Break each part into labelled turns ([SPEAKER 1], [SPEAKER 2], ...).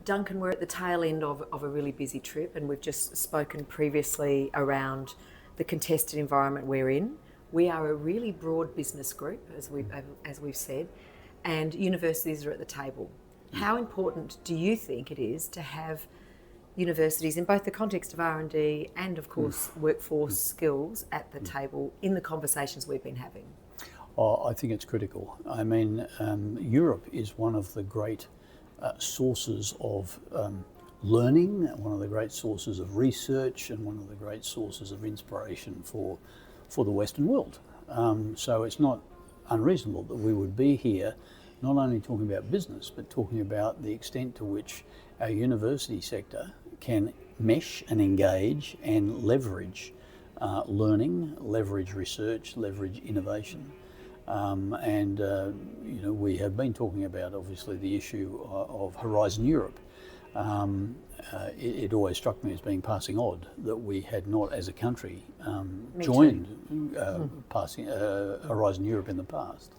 [SPEAKER 1] Duncan, we're at the tail end of a really busy trip, and we've just spoken previously around the contested environment we're in. We are a really broad business group, as we've said, and universities are at the table. How important do you think it is to have universities in both the context of R&D and, of course, workforce skills at the table in the conversations we've been having?
[SPEAKER 2] Oh, I think it's critical. I mean, Europe is one of the great sources of learning, one of the great sources of research, and one of the great sources of inspiration for the Western world. So it's not unreasonable that we would be here not only talking about business, but talking about the extent to which our university sector can mesh and engage and leverage learning, leverage research, leverage innovation. We have been talking about, obviously, the issue of Horizon Europe. It always struck me as being passing odd that we had not, as a country, joined passing Horizon Europe in the past.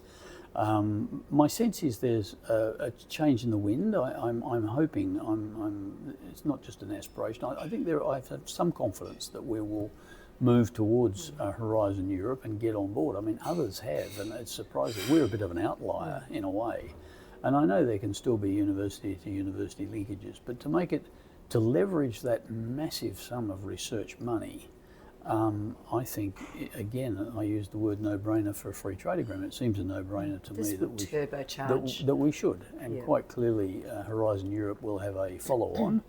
[SPEAKER 2] My sense is there's a change in the wind. I'm hoping. It's not just an aspiration. I think I have some confidence that we will move towards Horizon Europe and get on board. I mean, others have, and it's surprising. We're a bit of an outlier in a way. And I know there can still be university to university linkages, but to leverage that massive sum of research money, I think, again, I use the word no-brainer for a free trade agreement. It seems a no-brainer to me that we should. And quite clearly, Horizon Europe will have a follow-on.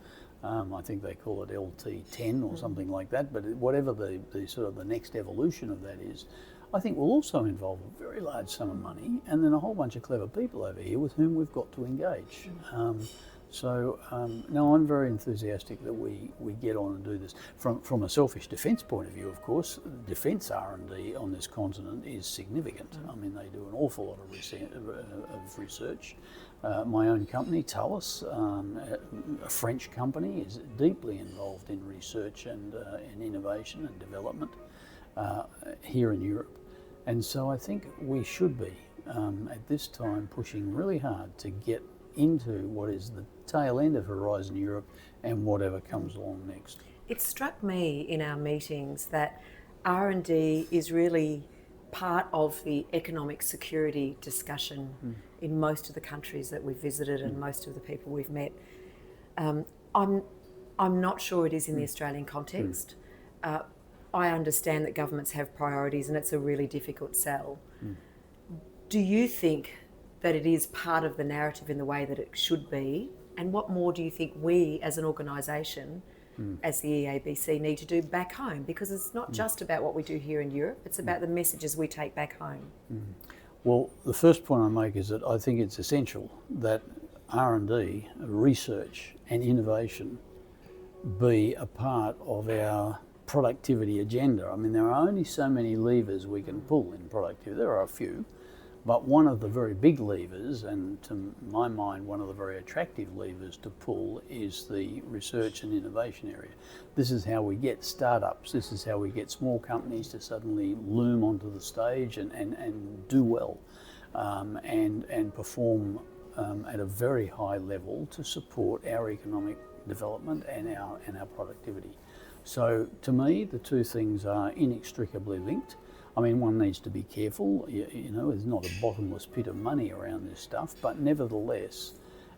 [SPEAKER 2] I think they call it LT10 or something like that, but whatever the sort of the next evolution of that is, I think will also involve a very large sum of money and then a whole bunch of clever people over here with whom we've got to engage. No, I'm very enthusiastic that we get on and do this. From a selfish defence point of view, of course, defence R&D on this continent is significant. I mean, they do an awful lot of research. My own company, Thales, a French company, is deeply involved in research and innovation and development here in Europe. And so I think we should be, at this time, pushing really hard to get into what is the tail end of Horizon Europe and whatever comes along next.
[SPEAKER 1] It struck me in our meetings that R&D is really part of the economic security discussion in most of the countries that we've visited and most of the people we've met. I'm not sure it is in the Australian context. I understand that governments have priorities and it's a really difficult sell. Do you think that it is part of the narrative in the way that it should be? And what more do you think we as an organisation, as the EABC, need to do back home? Because it's not just about what we do here in Europe, it's about the messages we take back home.
[SPEAKER 2] Well, the first point I make is that I think it's essential that R&D, research and innovation be a part of our productivity agenda. I mean, there are only so many levers we can pull in productivity. There are a few, but one of the very big levers, and to my mind, one of the very attractive levers to pull, is the research and innovation area. This is how we get startups. This is how we get small companies to suddenly loom onto the stage and do well and perform at a very high level to support our economic development and our productivity. So to me, the two things are inextricably linked. I mean, one needs to be careful, you know, there's not a bottomless pit of money around this stuff, but nevertheless,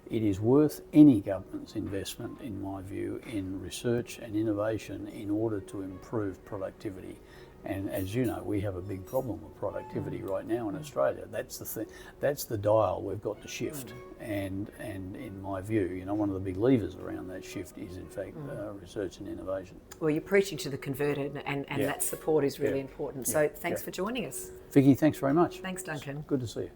[SPEAKER 2] it is worth any government's investment, in my view, in research and innovation in order to improve productivity. And as you know, we have a big problem with productivity right now in Australia. That's the thing. That's the dial we've got to shift. And in my view, you know, one of the big levers around that shift is, in fact, research and innovation.
[SPEAKER 1] Well, you're preaching to the converted, and that support is really important. So thanks for joining us.
[SPEAKER 2] Vicki, thanks very much.
[SPEAKER 1] Thanks, Duncan.
[SPEAKER 2] Good to see you.